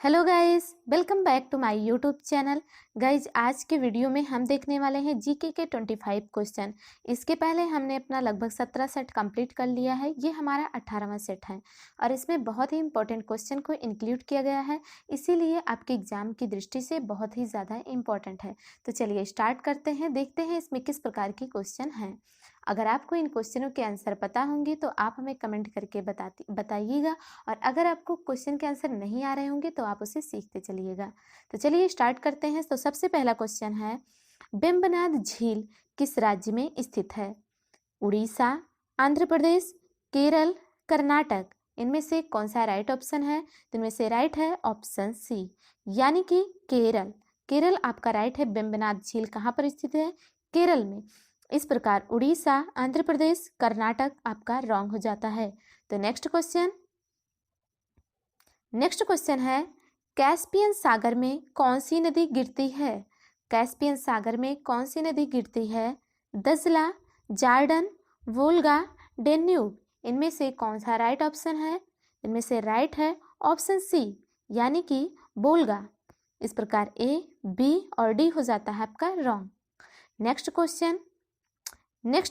Hello guys, welcome back to my YouTube channel. Guys, आज के video में हम देखने वाले हैं जीके के 25 क्वेश्चन। इसके पहले हमने अपना लगभग 17 सेट कंप्लीट कर लिया है। ये हमारा 18वां सेट है और इसमें बहुत ही इंपॉर्टेंट क्वेश्चन को इंक्लूड किया गया है, इसीलिए आपके एग्जाम की दृष्टि से बहुत ही ज़्यादा इम्पॉर्टेंट है। तो चलिए स्टार्ट करते हैं, देखते हैं इसमें किस प्रकार के क्वेश्चन हैं। अगर आपको इन क्वेश्चनों के आंसर पता होंगे तो आप हमें कमेंट करके बताइएगा, और अगर आपको क्वेश्चन के आंसर नहीं आ रहे होंगे तो आप उसे सीखते चलिएगा। तो चलिए स्टार्ट करते हैं। तो सबसे पहला क्वेश्चन है, वेम्बनाड झील किस राज्य में स्थित है? उड़ीसा, आंध्र प्रदेश, केरल, कर्नाटक। इनमें से कौन सा राइट ऑप्शन है? तो इनमें से राइट है ऑप्शन सी, यानी कि केरल। केरल आपका राइट है। वेम्बनाड झील कहाँ पर स्थित है? केरल में। इस प्रकार उड़ीसा, आंध्र प्रदेश, कर्नाटक आपका रॉन्ग हो जाता है। तो नेक्स्ट क्वेश्चन है, कैस्पियन सागर में कौन सी नदी गिरती है? कैस्पियन सागर में कौन सी नदी गिरती है? दजला, जॉर्डन, वोल्गा, डेन्यूब। इनमें से कौन सा राइट ऑप्शन है? इनमें से राइट है ऑप्शन सी, यानी कि वोल्गा। इस प्रकार ए, बी और डी हो जाता है आपका रॉन्ग। नेक्स्ट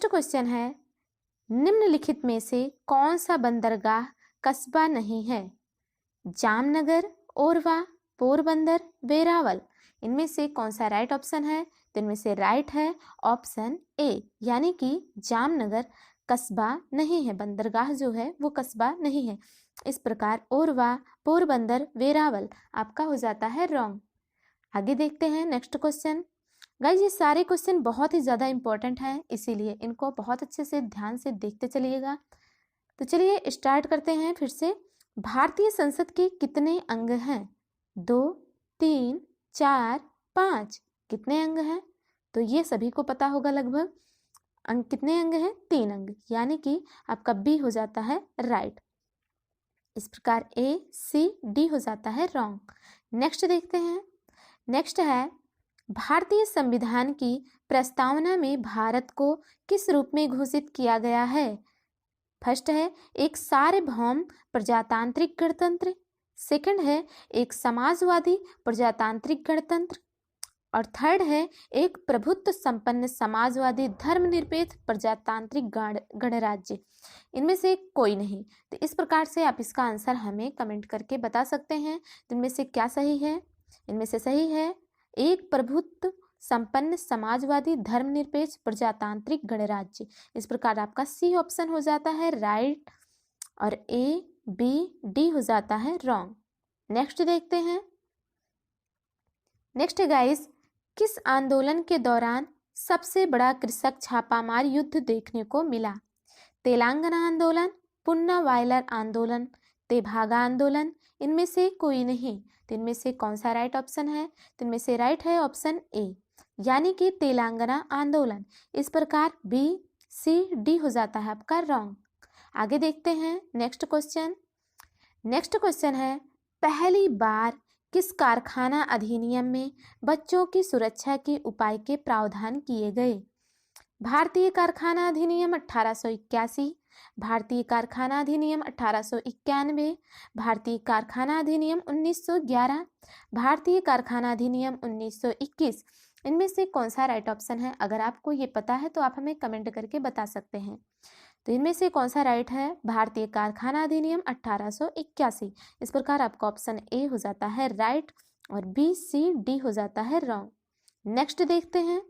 क्वेश्चन है, निम्नलिखित में से कौन सा बंदरगाह कस्बा नहीं है? जामनगर, ओरवा, पोरबंदर, वेरावल। इनमें से कौन सा राइट ऑप्शन है? तो इनमें से राइट है ऑप्शन ए, यानी कि जामनगर कस्बा नहीं है, बंदरगाह जो है वो कस्बा नहीं है। इस प्रकार ओरवा, पोरबंदर, वेरावल आपका हो जाता है रॉन्ग। आगे देखते हैं नेक्स्ट क्वेश्चन। गाइज, ये सारे क्वेश्चन बहुत ही ज़्यादा इंपॉर्टेंट हैं, इसीलिए इनको बहुत अच्छे से ध्यान से देखते चलिएगा। तो चलिए स्टार्ट करते हैं फिर से। भारतीय संसद के कितने अंग हैं? 2, 3, 4, 5। कितने अंग हैं? तो ये सभी को पता होगा लगभग। अंग कितने अंग हैं? 3 अंग, यानी कि आपका बी हो जाता है राइट। इस प्रकार ए, सी, डी हो जाता है रॉन्ग। नेक्स्ट देखते हैं। नेक्स्ट है, भारतीय संविधान की प्रस्तावना में भारत को किस रूप में घोषित किया गया है? फर्स्ट है एक सार्वभौम प्रजातांत्रिक गणतंत्र, सेकंड है एक समाजवादी प्रजातांत्रिक गणतंत्र, और थर्ड है एक प्रभुत्व संपन्न समाजवादी धर्मनिरपेक्ष प्रजातांत्रिक गणराज्य। इनमें से कोई नहीं। तो इस प्रकार से आप इसका आंसर हमें कमेंट करके बता सकते हैं। तो इनमें से क्या सही है? इनमें से सही है एक प्रभुत्व संपन्न समाजवादी धर्मनिरपेक्ष प्रजातांत्रिक गणराज्य। इस प्रकार आपका सी ऑप्शन हो जाता है राइट, और ए, बी, डी हो जाता है रॉन्ग। नेक्स्ट देखते हैं। नेक्स्ट गाइस, किस आंदोलन के दौरान सबसे बड़ा कृषक छापामार युद्ध देखने को मिला? तेलंगाना आंदोलन, पुन्ना वायलर आंदोलन, तेभागा आंदोलन। इनमें से कोई नहीं। तो इनमें से कौन सा राइट ऑप्शन है? तो इनमें से राइट है ऑप्शन ए, यानी कि तेलंगाना आंदोलन। इस प्रकार बी, सी, डी हो जाता है आपका रॉन्ग। आगे देखते हैं नेक्स्ट क्वेश्चन है, पहली बार किस कारखाना अधिनियम में बच्चों की सुरक्षा के उपाय के प्रावधान किए गए? भारतीय कारखाना अधिनियम 1881, भारतीय कारखाना अधिनियम 1891, भारतीय कारखाना अधिनियम 1911, भारतीय कारखाना अधिनियम 1921। इनमें से कौन सा राइट ऑप्शन है? अगर आपको ये पता है तो आप हमें कमेंट करके बता सकते हैं। तो इनमें से कौन सा राइट है? भारतीय कारखाना अधिनियम 1881। इस प्रकार आपका ऑप्शन ए हो जाता है राइट, और बी, सी, डी हो जाता है रॉन्ग। नेक्स्ट देखते हैं।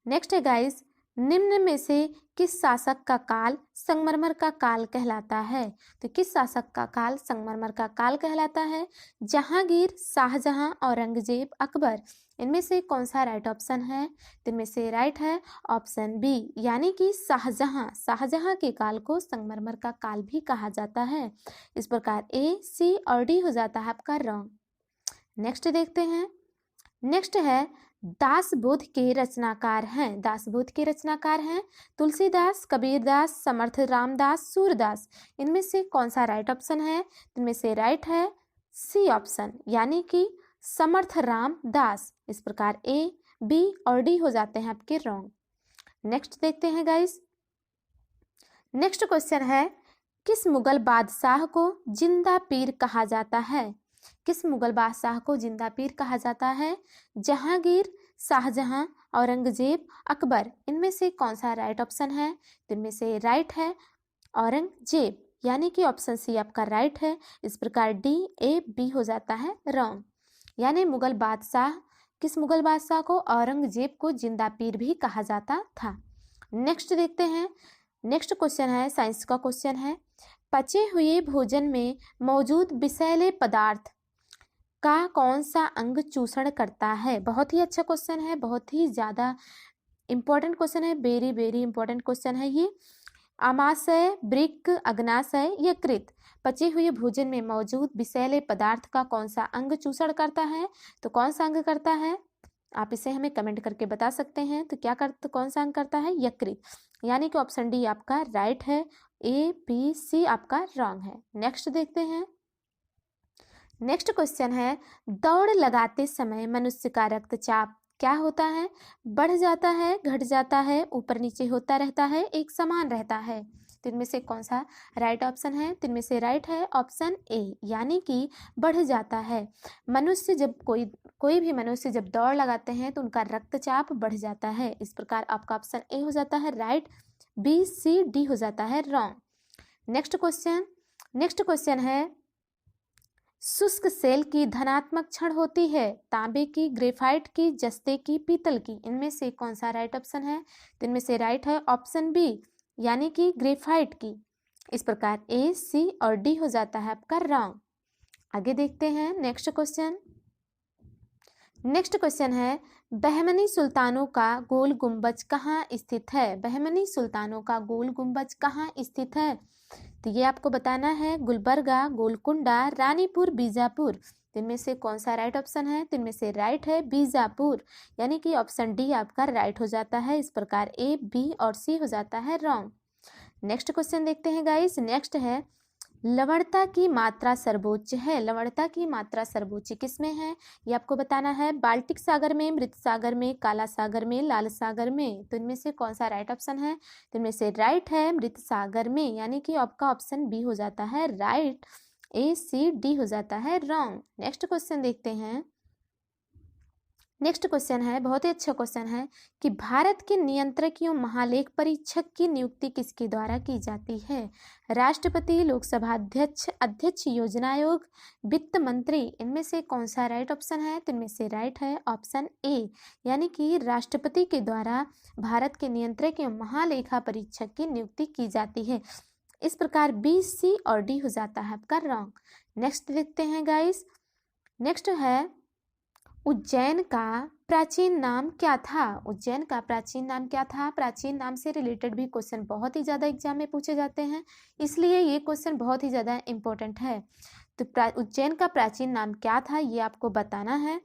नेक्स्ट है गाइस, निम्न में से किस शासक का काल संगमरमर का काल कहलाता है? तो किस शासक का काल संगमरमर का काल कहलाता है? जहांगीर, शाहजहां, औरंगजेब, अकबर। इनमें से कौन सा राइट ऑप्शन है? तो इनमें से राइट है ऑप्शन बी, यानी कि शाहजहां। शाहजहां के काल को संगमरमर का काल भी कहा जाता है। इस प्रकार ए, सी और डी हो जाता है आपका रॉन्ग। नेक्स्ट देखते हैं। नेक्स्ट है, दासबोध के रचनाकार हैं। दासबोध के रचनाकार हैं तुलसीदास, कबीरदास, समर्थ रामदास, सूरदास। इनमें से कौन सा राइट ऑप्शन है? इनमें से राइट है सी ऑप्शन, यानी कि समर्थ रामदास। इस प्रकार ए, बी और डी हो जाते हैं आपके रॉन्ग। नेक्स्ट देखते हैं गाइस। नेक्स्ट क्वेश्चन है, किस मुगल बादशाह को जिंदा पीर कहा जाता है? किस मुगल बादशाह को जिंदा पीर कहा जाता है? जहांगीर, शाहजहां, औरंगजेब, अकबर। इनमें से कौन सा राइट ऑप्शन है? तो इनमें से राइट है औरंगजेब, यानी कि ऑप्शन सी आपका राइट है। इस प्रकार डी, ए, बी हो जाता है रॉन्ग। यानी मुगल बादशाह, किस मुगल बादशाह को? औरंगजेब को जिंदा पीर भी कहा जाता था। नेक्स्ट देखते हैं। नेक्स्ट क्वेश्चन है, साइंस का क्वेश्चन है, पचे हुए भोजन में मौजूद विषैले पदार्थ का कौन सा अंग चूषण करता है? बहुत ही अच्छा क्वेश्चन है, बहुत ही ज्यादा इंपॉर्टेंट क्वेश्चन है, वेरी वेरी इंपॉर्टेंट क्वेश्चन है ये। आमाशय, वृक्क, अग्नाशय, यकृत। पचे हुए भोजन में मौजूद विषैले पदार्थ का कौन सा अंग चूषण करता है? तो कौन सा अंग करता है? आप इसे हमें कमेंट करके बता सकते हैं। तो क्या करता, कौन सा अंग करता है? यकृत, यानी कि ऑप्शन डी आपका राइट है। ए, बी, सी आपका रॉन्ग है। नेक्स्ट देखते हैं। नेक्स्ट क्वेश्चन है, दौड़ लगाते समय मनुष्य का रक्तचाप क्या होता है? बढ़ जाता है, घट जाता है, ऊपर नीचे होता रहता है, एक समान रहता है। तो इनमें से कौन सा राइट ऑप्शन है? तो इनमें से राइट है ऑप्शन ए, यानी कि बढ़ जाता है। मनुष्य जब कोई भी मनुष्य जब दौड़ लगाते हैं तो उनका रक्तचाप बढ़ जाता है। इस प्रकार आपका ऑप्शन ए हो जाता है राइट, बी, सी, डी हो जाता है रॉन्ग। नेक्स्ट क्वेश्चन है, शुष्क सेल की धनात्मक क्षण होती है? तांबे की, ग्रेफाइट की, जस्ते की, पीतल की। इनमें से कौन सा राइट ऑप्शन है? तो इनमें से राइट है ऑप्शन बी, यानी कि ग्रेफाइट की। इस प्रकार ए, सी और डी हो जाता है आपका रॉन्ग। आगे देखते हैं। नेक्स्ट क्वेश्चन है, बहमनी सुल्तानों का गोल गुंबज कहाँ स्थित है? बहमनी सुल्तानों का गोल गुंबज कहाँ स्थित है? तो ये आपको बताना है। गुलबर्गा, गोलकुंडा, रानीपुर, बीजापुर। इनमें से कौन सा राइट ऑप्शन है? तो इनमें से राइट है बीजापुर, यानी कि ऑप्शन डी आपका राइट हो जाता है। इस प्रकार ए, बी और सी हो जाता है रॉन्ग। नेक्स्ट क्वेश्चन देखते हैं गाइस। नेक्स्ट है, लवणता की मात्रा सर्वोच्च है? लवणता की मात्रा सर्वोच्च किसमें है? ये आपको बताना है। बाल्टिक सागर में, मृत सागर में, काला सागर में, लाल सागर में। तो इनमें से कौन सा राइट ऑप्शन है? तो इनमें से राइट है मृत सागर में, यानी कि आपका ऑप्शन बी हो जाता है राइट। ए, सी, डी हो जाता है रॉन्ग। नेक्स्ट क्वेश्चन देखते हैं। नेक्स्ट क्वेश्चन है, बहुत ही अच्छा क्वेश्चन है कि भारत के नियंत्रक एवं महालेख परीक्षक की नियुक्ति किसके द्वारा की जाती है? राष्ट्रपति, लोकसभा अध्यक्ष, अध्यक्ष योजना आयोग, वित्त मंत्री। इनमें से कौन सा राइट ऑप्शन है? तो इनमें से राइट है ऑप्शन ए, यानी कि राष्ट्रपति के द्वारा भारत के नियंत्रक एवं महालेखा परीक्षक की नियुक्ति की जाती है। इस प्रकार बी, सी और डी हो जाता है आपका रॉन्ग। नेक्स्ट देखते हैं गाइस। नेक्स्ट है, उज्जैन का प्राचीन नाम क्या था? उज्जैन का प्राचीन नाम क्या था? प्राचीन नाम से रिलेटेड भी क्वेश्चन बहुत ही ज़्यादा एग्जाम में पूछे जाते हैं, इसलिए ये क्वेश्चन बहुत ही ज़्यादा इम्पोर्टेंट है। तो उज्जैन का प्राचीन नाम क्या था ये आपको बताना है।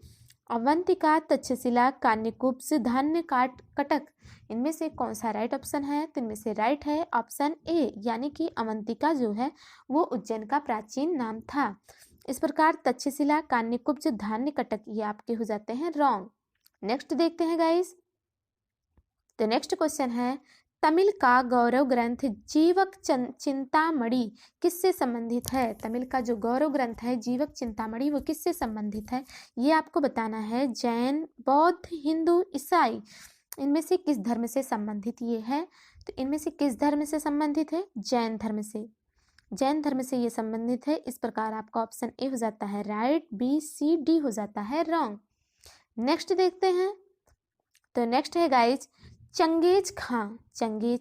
अवंतिका, तक्षशिला, कान्यकुब्ज, धान्य कटक। इनमें से कौन सा राइट ऑप्शन है? तो इनमें से राइट है ऑप्शन ए, यानी कि अवंतिका जो है वो उज्जैन का प्राचीन नाम था। इस प्रकार तक्षशिला, कान्यकुब्ज, धान्य कटक ये आपके हो जाते हैं रॉन्ग। नेक्स्ट देखते हैं गाइस। तो नेक्स्ट क्वेश्चन है, तमिल का गौरव ग्रंथ जीवक चिंतामणि किससे संबंधित है? तमिल का जो गौरव ग्रंथ है जीवक चिंतामणि वो किससे संबंधित है ये आपको बताना है। जैन, बौद्ध, हिंदू, ईसाई, इनमें से किस धर्म से संबंधित ये है? तो इनमें से किस धर्म से संबंधित है? जैन धर्म से। जैन धर्म से ये संबंधित है। इस प्रकार आपका ऑप्शन ए हो जाता है राइट, बी, सी, डी हो जाता है रॉन्ग। नेक्स्ट देखते हैं। तो नेक्स्ट है गाइज, चंगेज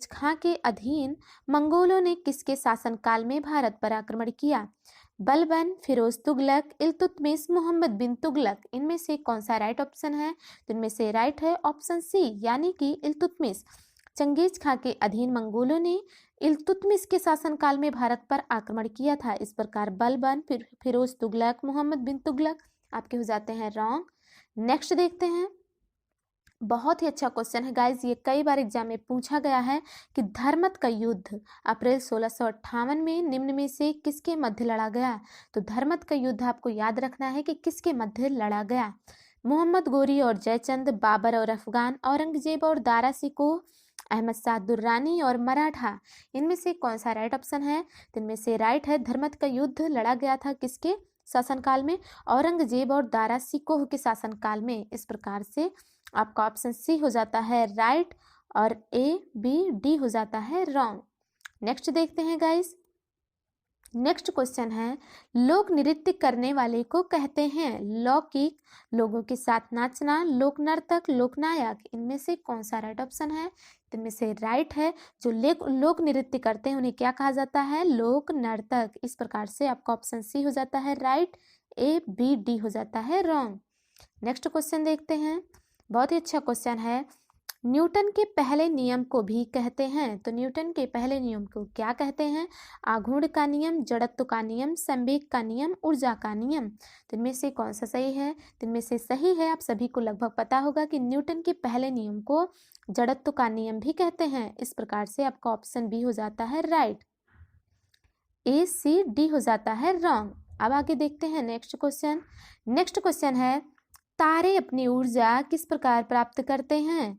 खां के अधीन मंगोलों ने किसके शासनकाल में भारत पर आक्रमण किया? बलबन, फिरोज तुगलक, इल्तुतमिश, मोहम्मद बिन तुगलक। इनमें से कौन सा राइट ऑप्शन है? तो इनमें से राइट है ऑप्शन सी, यानी कि इल्तुतमिश। चंगेज खां के अधीन मंगोलों ने इल्तुतमिश के शासनकाल में भारत पर आक्रमण किया था। इस प्रकार बलबन, फिरोज तुगलक, मोहम्मद बिन तुगलक आपके हो जाते हैं रॉन्ग। नेक्स्ट देखते हैं। बहुत ही अच्छा क्वेश्चन है गाइज, ये कई बार एग्जाम में पूछा गया है कि धर्मत का युद्ध अप्रैल 1658 में निम्न में से किसके मध्य लड़ा गया? तो धर्मत का युद्ध आपको याद रखना है कि किसके मध्य लड़ा गया। मोहम्मद गोरी और जयचंद, बाबर और अफगान, औरंगजेब और दारा शिकोह, अहमद शाह दुर्रानी और मराठा, इनमें से कौन सा राइट ऑप्शन है? तो इनमें से राइट है धर्मत का युद्ध लड़ा गया था किसके शासनकाल में? औरंगजेब और दारा सिकोह के शासनकाल में। इस प्रकार से आपका ऑप्शन सी हो जाता है राइट और ए बी डी हो जाता है रॉन्ग। नेक्स्ट देखते हैं गाइस। नेक्स्ट क्वेश्चन है लोक नृत्य करने वाले को कहते हैं? लौकिक, लोगों के साथ नाचना, लोक नर्तक, लोकनायक, इनमें से कौन सा राइट ऑप्शन है? इनमें से राइट है जो लोक नृत्य करते हैं उन्हें क्या कहा जाता है? लोक नर्तक। इस प्रकार से आपका ऑप्शन सी हो जाता है राइट, ए बी डी हो जाता है रॉन्ग। नेक्स्ट क्वेश्चन देखते हैं, बहुत ही अच्छा क्वेश्चन है। न्यूटन के पहले नियम को भी कहते हैं, तो न्यूटन के पहले नियम को क्या कहते हैं? आघूर्ण का नियम, जड़त्व का नियम, संवेग का नियम, ऊर्जा का नियम। तो इनमें से कौन सा सही है? तो इनमें से सही है, आप सभी को लगभग पता होगा कि न्यूटन के पहले नियम को जड़त्व का नियम भी कहते हैं। इस प्रकार से आपका ऑप्शन बी हो जाता है राइट, ए सी डी हो जाता है रॉन्ग। अब आगे देखते हैं नेक्स्ट क्वेश्चन। नेक्स्ट क्वेश्चन है तारे अपनी ऊर्जा किस प्रकार प्राप्त करते हैं?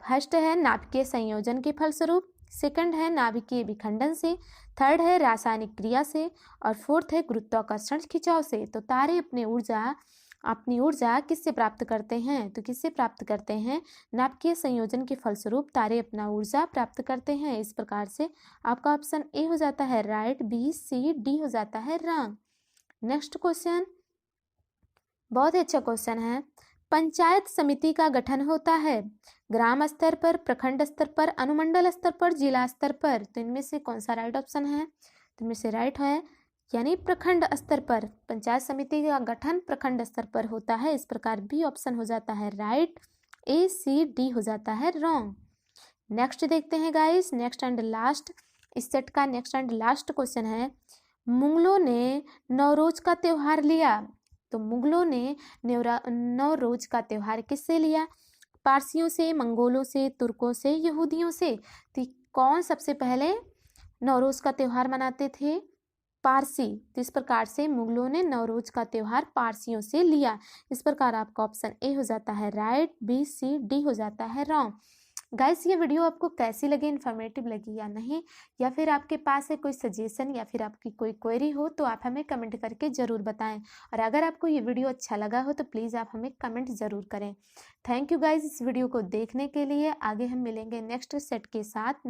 फर्स्ट है नाभिकीय संयोजन के फलस्वरूप, सेकंड है नाभिकीय विखंडन से, थर्ड है रासायनिक क्रिया से और फोर्थ है गुरुत्वाकर्षण खिंचाव से। तो तारे अपनी ऊर्जा किससे प्राप्त करते हैं? तो किससे प्राप्त करते हैं? नाभिकीय संयोजन के फलस्वरूप तारे अपना ऊर्जा प्राप्त करते हैं। इस प्रकार से आपका ऑप्शन ए हो जाता है राइट, बी सी डी हो जाता है रॉन्ग। नेक्स्ट क्वेश्चन, बहुत ही अच्छा क्वेश्चन है। पंचायत समिति का गठन होता है ग्राम स्तर पर, प्रखंड स्तर पर, अनुमंडल स्तर पर, जिला स्तर पर। तो इनमें से कौन सा राइट ऑप्शन है? तो इनमें से राइट है यानी प्रखंड स्तर पर। पंचायत समिति का गठन प्रखंड स्तर पर होता है। इस प्रकार बी ऑप्शन हो जाता है राइट, ए सी डी हो जाता है रॉन्ग। नेक्स्ट देखते हैं गाइस, नेक्स्ट एंड लास्ट, इस सेट का नेक्स्ट एंड लास्ट क्वेश्चन है। मुगलों ने नवरोज का त्योहार लिया, तो मुगलों ने नवरोज का त्योहार किससे लिया? पारसियों से, मंगोलों से, तुर्कों से, यहूदियों से। तो कौन सबसे पहले नवरोज का त्योहार मनाते थे? पारसी। तो इस प्रकार से मुगलों ने नवरोज का त्योहार पारसियों से लिया। इस प्रकार आपका ऑप्शन ए हो जाता है राइट, बी सी डी हो जाता है रॉन्ग। गाइस ये वीडियो आपको कैसी लगी, इन्फॉर्मेटिव लगी या नहीं, या फिर आपके पास है कोई सजेशन या फिर आपकी कोई क्वेरी हो तो आप हमें कमेंट करके ज़रूर बताएं। और अगर आपको ये वीडियो अच्छा लगा हो तो प्लीज़ आप हमें कमेंट ज़रूर करें। थैंक यू गाइस इस वीडियो को देखने के लिए। आगे हम मिलेंगे नेक्स्ट सेट के साथ।